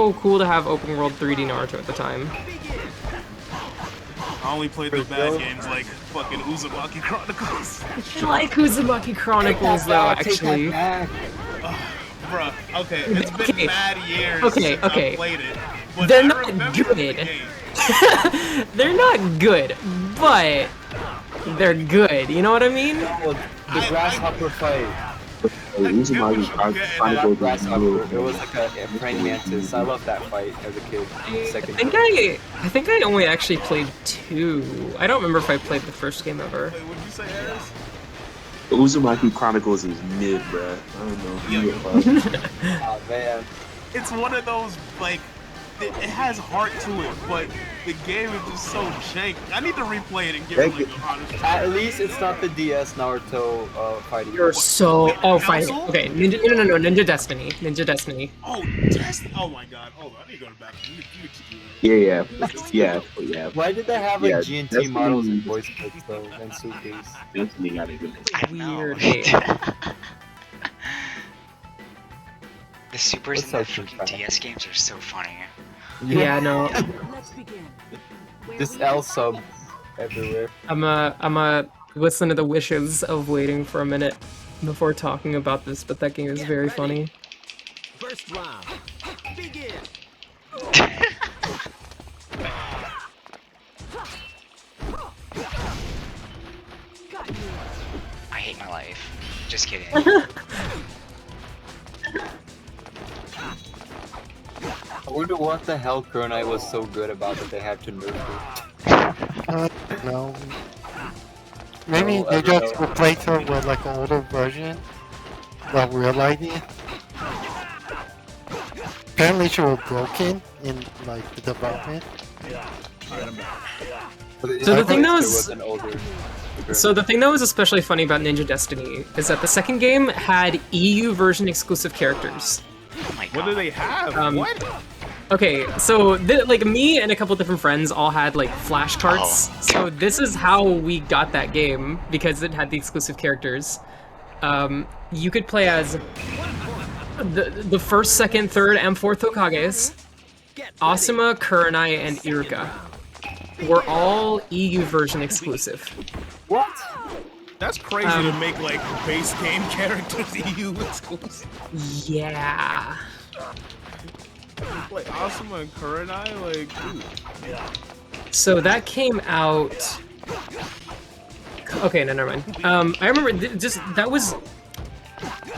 so cool to have open world 3D Naruto at the time. I only played the bad games like fucking Uzumaki Chronicles. I like Uzumaki Chronicles though, actually. Bruh, okay, it's been mad years Okay, since okay. I played it. But They're I not remember good. the game. They're not good, but they're good. You know what I mean? The grasshopper fight. Uzumaki Chronicles Grasshopper. It was like a praying mantis. I loved that fight as a kid. I think I only actually played 2. I don't remember if I played the first game ever. Wait, what'd you say, Harris? Uzumaki Chronicles is mid, bruh. I don't know. Oh man. It's one of those, like, it has heart to it, but the game is just so jank. I need to replay it and get like, honest. At least it's not the DS Naruto fighting. You're so fighting. Council? Okay, no, Ninja Destiny. Ninja Destiny. Oh, oh my god. Hold on, I need to go to back. Yeah. Why did they have like G&T models and voice clips though, and Suki's? Destiny got a good. Weird. The supers in the fucking DS games are so funny. Yeah, no. This L sub everywhere. I'm a listen to the wishes of waiting for a minute before talking about this, but that game is very funny. First round. Begin. I hate my life. Just kidding. I wonder what the hell Kurenai was so good about that they had to nerf it. No. Maybe they just replaced her with like an older version without realizing. Apparently she was broken in like the development. So the thing that was especially funny about Ninja Destiny is that the second game had EU version exclusive characters. Oh my god. What do they have? What? Okay, so like me and a couple different friends all had like flashcards. So this is how we got that game because it had the exclusive characters. You could play as the first, second, third, and fourth Hokages. Asuma, Kurenai, and Iruka were all EU version exclusive. What? That's crazy to make like base game characters EU exclusive. Yeah. Like Asuma and Kurenai, like, dude. So that came out. Okay, no, never mind. I remember that was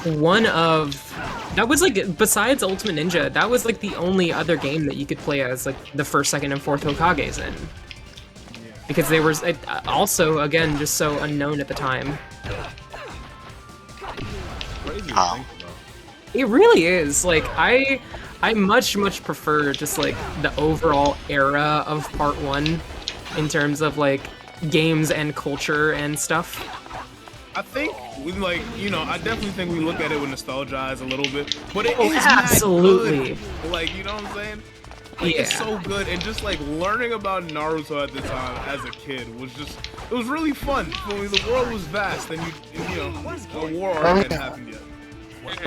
one of. That was like, besides Ultimate Ninja, that was like the only other game that you could play as like the first, second, and fourth Hokages in. Because they were also, again, just so unknown at the time. Crazy to think about. It really is. Like, I much prefer just like the overall era of Part 1 in terms of like games and culture and stuff. I think we like, you know, I definitely think we look at it with nostalgia eyes a little bit, but it is absolutely mad good. Like, you know what I'm saying? Like, Yeah. it's so good, and just like learning about Naruto at the time as a kid was just, it was really fun. I mean, the world was vast, and you know, the war hadn't happened yet.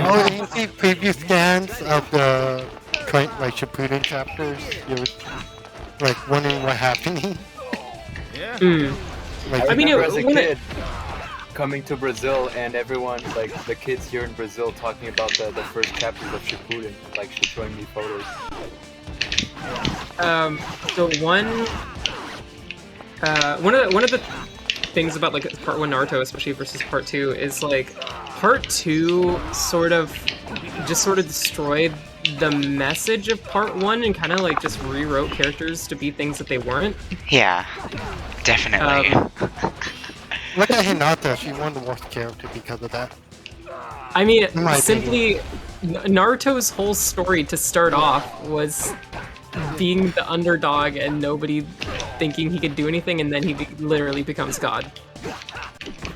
Oh, you see previous scans of the like Shippuden chapters. You're like wondering what happened. Yeah. Like, I mean, it- as a when kid coming to Brazil and everyone, like the kids here in Brazil, talking about the first chapters of Shippuden, like she's showing me photos. So one of the things about like Part 1 Naruto, especially versus Part 2, is like Part 2 sort of destroyed the message of Part 1 and kind of like just rewrote characters to be things that they weren't. Yeah, definitely. look at Hinata. She won the worst character because of that. I mean, In my simply Naruto's whole story to start off was being the underdog and nobody thinking he could do anything, and then he literally becomes God.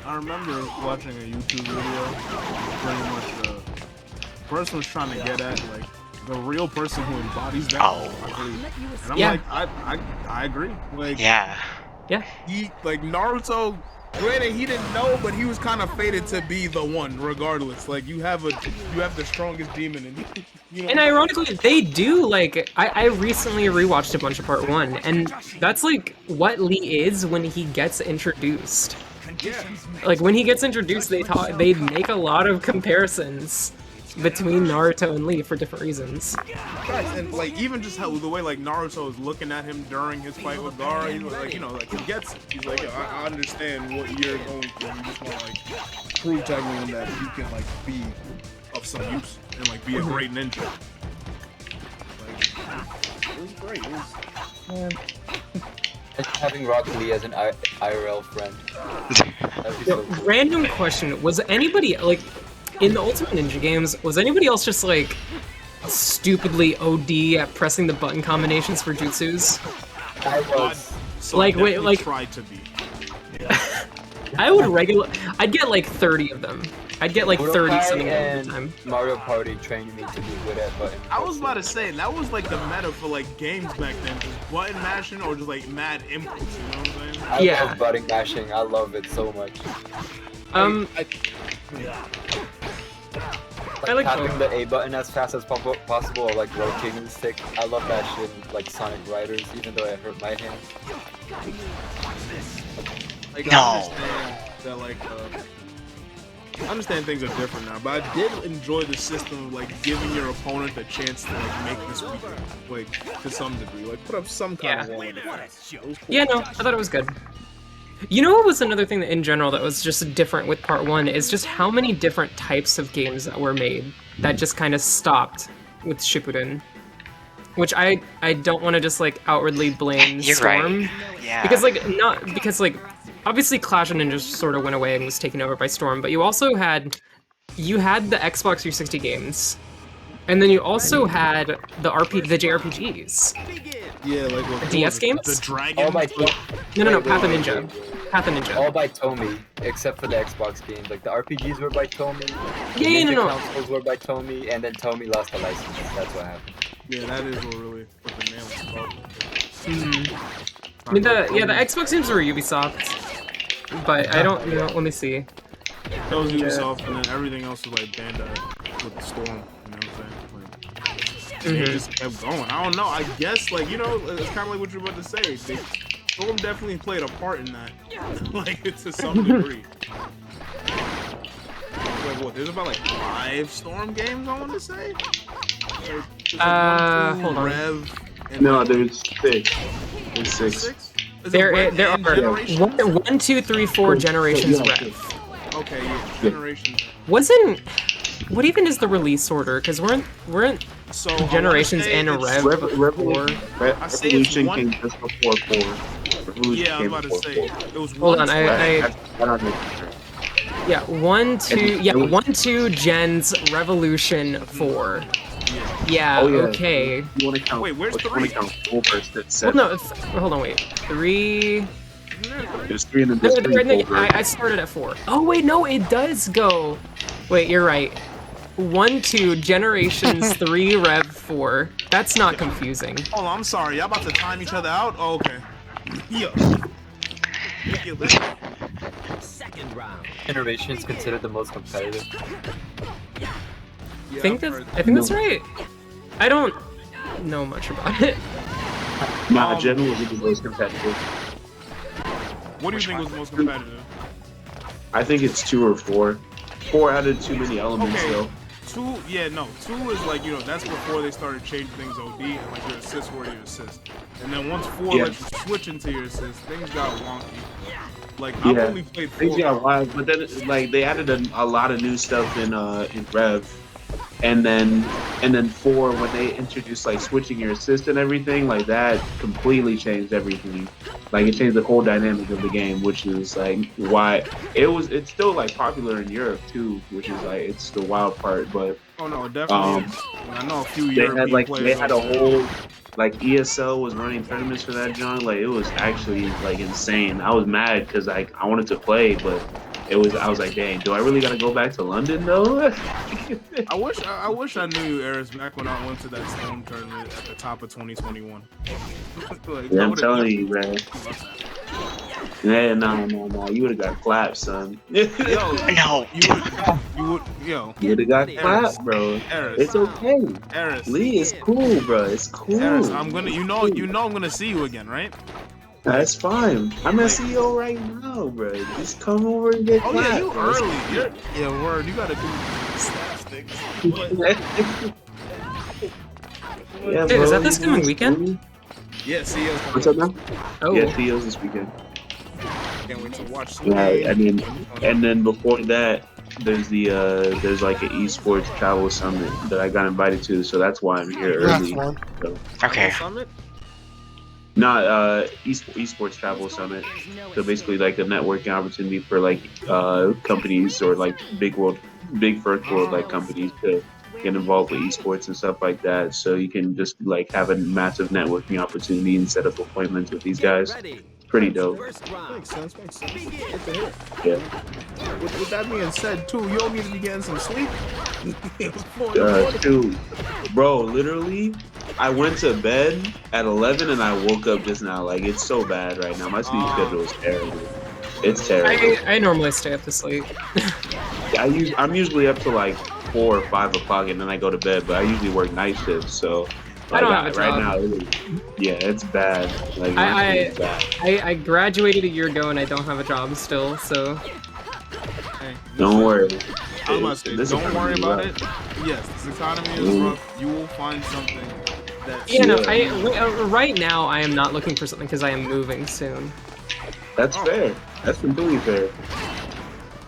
I remember watching a YouTube video, pretty much the person was trying to get at like the real person who embodies that. And I'm Yeah. like, I agree. Like, Yeah. Yeah. he, like Naruto Granted, he didn't know, but he was kind of fated to be the one, regardless. Like you have the strongest demon, and you know. And ironically, they do like. I recently rewatched a bunch of Part 1, and that's like what Lee is when he gets introduced. Like when he gets introduced, they make a lot of comparisons between Naruto and Lee for different reasons. Right, and like even just how the way like Naruto is looking at him during his fight with Gaara, he's like, you know, like he gets it. He's like, I understand what you're going through. You just want to like prove to everyone that you can like be of some use and like be a great ninja. Like, it was great. It was, It's having Rock Lee as an IRL friend. That'd be so cool. Random question: was anybody like in the Ultimate Ninja games? Was anybody else just like stupidly OD at pressing the button combinations for jutsus? I was. so Like, wait, definitely like- tried to be. I'd get like 30 of them. I'd get like 30 Budokai something at a and time. Mario Party trained me to be good at button. I was about to say that was like the meta for like games back then, just button mashing or just like mad impulse. You know what I'm saying? I Yeah. love button mashing. I love it so much. I like tapping both. the A button as fast as possible, or like rotating the stick. I love that shit in like Sonic Riders, even though it hurt my hand. Like, No. I understand that like I understand things are different now, but I did enjoy the system of like giving your opponent a chance to like make this weaker, like to some degree, like put up some kind of wall. in the face. It was cool. Yeah, no, I thought it was good. You know what was another thing that in general that was just different with Part 1 is just how many different types of games that were made that just kind of stopped with Shippuden. Which I don't want to just like outwardly blame You're Storm. right. Yeah. Because like obviously Clash of Ninjas sort of went away and was taken over by Storm, but you also had the Xbox 360 games. And then you also had the JRPGs. Yeah, like what, The DS games? The Dragon. All by No, Wait, Path of wait, Ninja. wait, wait. Path of Ninja. All by Tomy, except for the Xbox games. Like the RPGs were by Tomy. The Yeah, Ninja no. consoles were by Tomy, and then Tomy lost the license. That's what happened. Yeah, that is what really put the nail in the coffin. I mean, the Xbox games were Ubisoft, but I don't, let me see. That was Ubisoft, and then everything else was like Bandai with the Storm. You know what I'm saying? Like, they just kept going. I don't know. I guess like it's kind of like what you're about to say. Storm definitely played a part in that, like to some degree. Like what? There's about like 5 Storm games I want to say. Like, there's, hold on. Rev. And No, there's 6. There's 6. 6. Is it There Rev are and Generations? 1, 2, 3, 4 generations Yeah. Rev. Okay, yeah, Generations. Wasn't what even is the release order? Because weren't So I wanna Generations say and a it's- Rev before? I say it's Revolution one- came just before 4. Revolution Yeah, I was came about to before say 4. it was Hold on, 120. I don't know. Yeah, 1, 2, It was- 1, 2 gens Revolution 4. Yeah, Oh, yeah. okay. You want to count? Wait, where's you want 3? to count 4 first? That's Well, 7. no, hold on, wait. 3. There's 3 in the No, there's 3 I started at 4. Oh wait, no, it does go. Wait, you're right. 1, 2 generations 3 Rev 4. That's not confusing. Oh, I'm sorry. Y'all about to time each other out? Oh, okay. Yeah. Second round. Generation is considered the most competitive. I think that's right. I don't know much about it. Nah, Gen will be the most competitive. What do you think was the most competitive? I think it's 2 or 4. 4 added too many elements Okay. though. 2, yeah, no. 2 is like, that's before they started changing things OD and like your assists were your assist. And then once 4 Yeah. let you switch into your assist, things got wonky. Like, I've Yeah. only played 4. Things got wild, but then like they added a lot of new stuff in Rev, and then 4 when they introduced like switching your assist and everything, like that completely changed everything. Like it changed the whole dynamic of the game, which is like why it's still like popular in Europe too, which is like it's the wild part. But Oh, no, it definitely is. I know a few they European had like players. they had a over there. whole like ESL was running tournaments for that John. Like it was actually like insane. I was mad because like I wanted to play, but I was like, dang, do I really gotta go back to London though? I wish I knew you, Eris, back when I went to that Storm tournament at the top of 2021. Like, Yeah, I I'm would've telling done- you, man. Yeah, no. You would have got clapped, son. you Yo, No. yo, would have got Eris, clapped, bro. Eris, It's okay. Eris, Lee, it's cool, bro. It's cool. Eris, I'm gonna, I'm gonna see you again, right? That's fine. I'm at Like- CEO right now, bro. Just come over and get Oh clapped. yeah, you bro. It's early. Yeah, word. You gotta do slapsticks. Yeah, Dude, is bro, that this you coming know, weekend? Yeah, CEO's What's up now? Oh, Yeah, CEO's this weekend. Can't wait to watch. Yeah, and then before that, there's like an esports travel summit that I got invited to, so that's why I'm here Last early. one. So, Okay. Summit. not esports travel summit. So basically, like a networking opportunity for like companies or like big first world like companies to get involved with esports and stuff like that. So you can just like have a massive networking opportunity and set up appointments with these guys. Pretty dope. First round. Makes sense. Good to hear. Yeah. With that being said, too, you don't need to be getting some sleep. It's 4 in the morning. Dude, bro, literally, I went to bed at 11 and I woke up just now. Like, it's so bad right now. My sleep schedule is terrible. It's terrible. I normally stay up to sleep. I'm usually up to like 4 or 5 o'clock and then I go to bed, but I usually work night shifts, so I don't have a right job. now, it's bad. Like, my sleep is bad. I graduated a year ago and I don't have a job still, so Hey, Don't worry. I was about to say, This don't worry economy about is it. Yes, this economy is rough. You will find something that's. yeah, no. Yeah. Right now I am not looking for something because I am moving soon. That's fair. That's completely fair.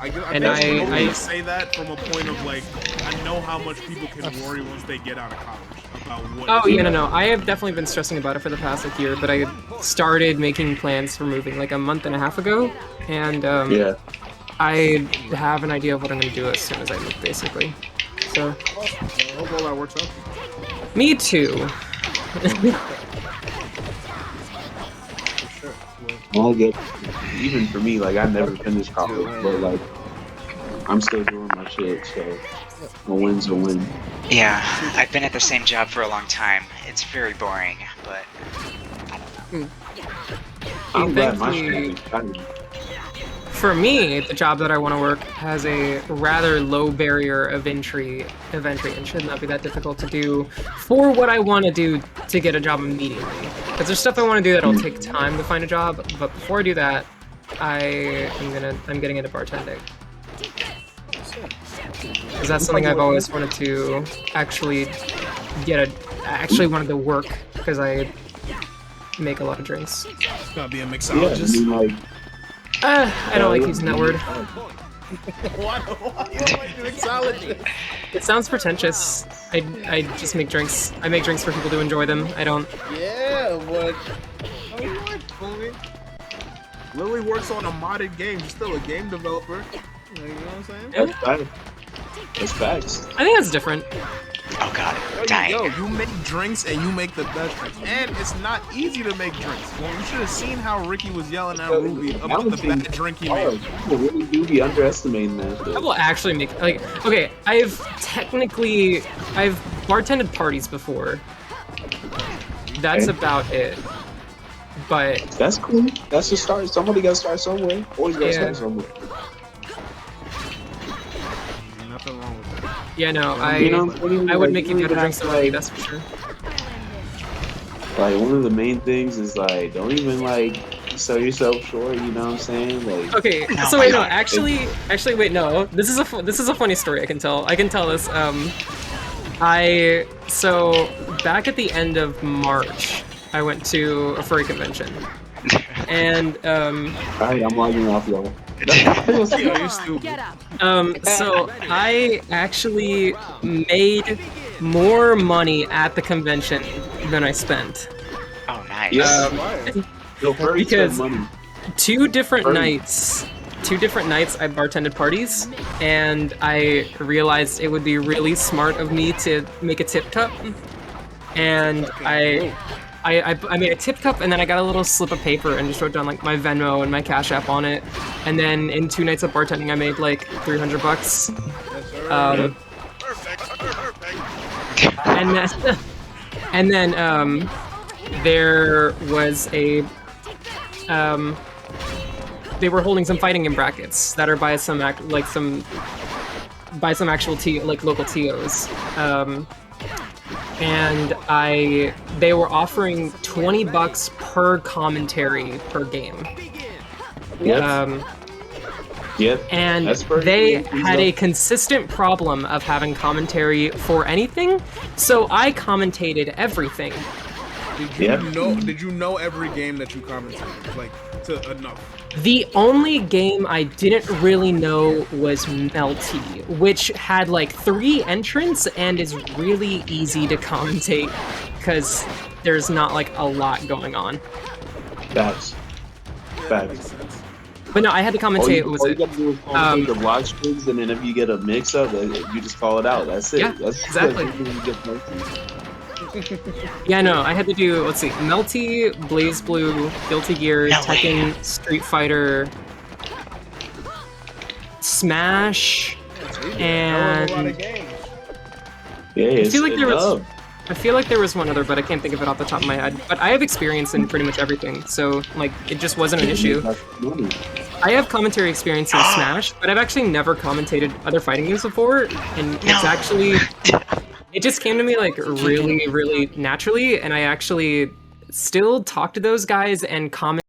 I And guess I- I I- say that from a point of like, I know how much people can worry once they get out of college about what. Oh yeah, no. I have definitely been stressing about it for the past like year, but I started making plans for moving like a month and a half ago, and Yeah. I have an idea of what I'm gonna do as soon as I move, basically. So, I hope all that works out. me too. All good. Even for me, like I never finished college, but like I'm still doing my shit, so a win's a win. Yeah, I've been at the same job for a long time. It's very boring, but I'm glad my Thankfully- shit is exciting. For me, the job that I want to work has a rather low barrier of entry, and should not be that difficult to do for what I want to do to get a job immediately. Because there's stuff I want to do that'll take time to find a job, but before I do that, I'm getting into bartending. Because that's something I've always wanted to actually actually wanted to work because I make a lot of drinks. It's gotta be a Yeah, I mixologist. mean, like I don't like using that word. Why you don't like mixologist? It sounds pretentious. I just make drinks. I make drinks for people to enjoy them. I don't. Yeah, but Lily works on a modded game. She's still a game developer. Like, you know what I'm saying? Yeah. that's facts. That's facts. I think that's different. oh god, Yo, dying. yo, you make drinks and you make the best drinks. And it's not easy to make drinks. Well, you should have seen how Ricky was yelling at Ruby about the bad drink he Oh, made. people really do be underestimating that. I Shit. will actually make okay. I've bartended parties before. That's Okay. about it. But That's cool. That's the start. Somebody got to start somewhere. Always got to Yeah. start somewhere. Nothing wrong with that. yeah, no, You know what I'm saying? I would Like, make you don't better even drinks have than to, me. like, That's for sure. Like, one of the main things is like, don't even like sell yourself short. You know what I'm saying? Like, Okay, Oh so my wait, no, God. actually, wait, no. This is a funny story. I can tell this. So back at the end of March, I went to a furry convention, and alright, I'm logging off, y'all. Yo, you're stupid. so I actually made more money at the convention than I spent. Oh nice. Yeah. Yo, furries Because- spend money. Two different Furry. nights I bartended parties, and I realized it would be really smart of me to make a tip cup, and I made a tip cup, and then I got a little slip of paper and just wrote down like my Venmo and my Cash App on it, and then in 2 nights of bartending I made like $300. And then, there was a they were holding some fighting game brackets that are by some actual local TOs. And they were offering $20 per commentary per game. Yep. Yep. And That's pretty they good. had a consistent problem of having commentary for anything, so I commentated everything. Did you know every game that you commentated? Like, to enough? The only game I didn't really know was Melty, which had like 3 entrants and is really easy to commentate because there's not like a lot going on. Facts. That makes sense. But no, I had to commentate. All you gotta do is commentate the block strings, and then if you get a mix-up, you just call it out. That's it. Yeah, That's exactly. Yeah, no, I had to do, let's see, Melty, Blaze Blue, Guilty Gear, Tekken, Street Fighter, Smash, and Yeah, I feel like there was one other, but I can't think of it off the top of my head. But I have experience in pretty much everything, so like it just wasn't an issue. I have commentary experience in Smash, but I've actually never commentated other fighting games before, and it's actually it just came to me like really, really naturally, and I actually still talk to those guys and comment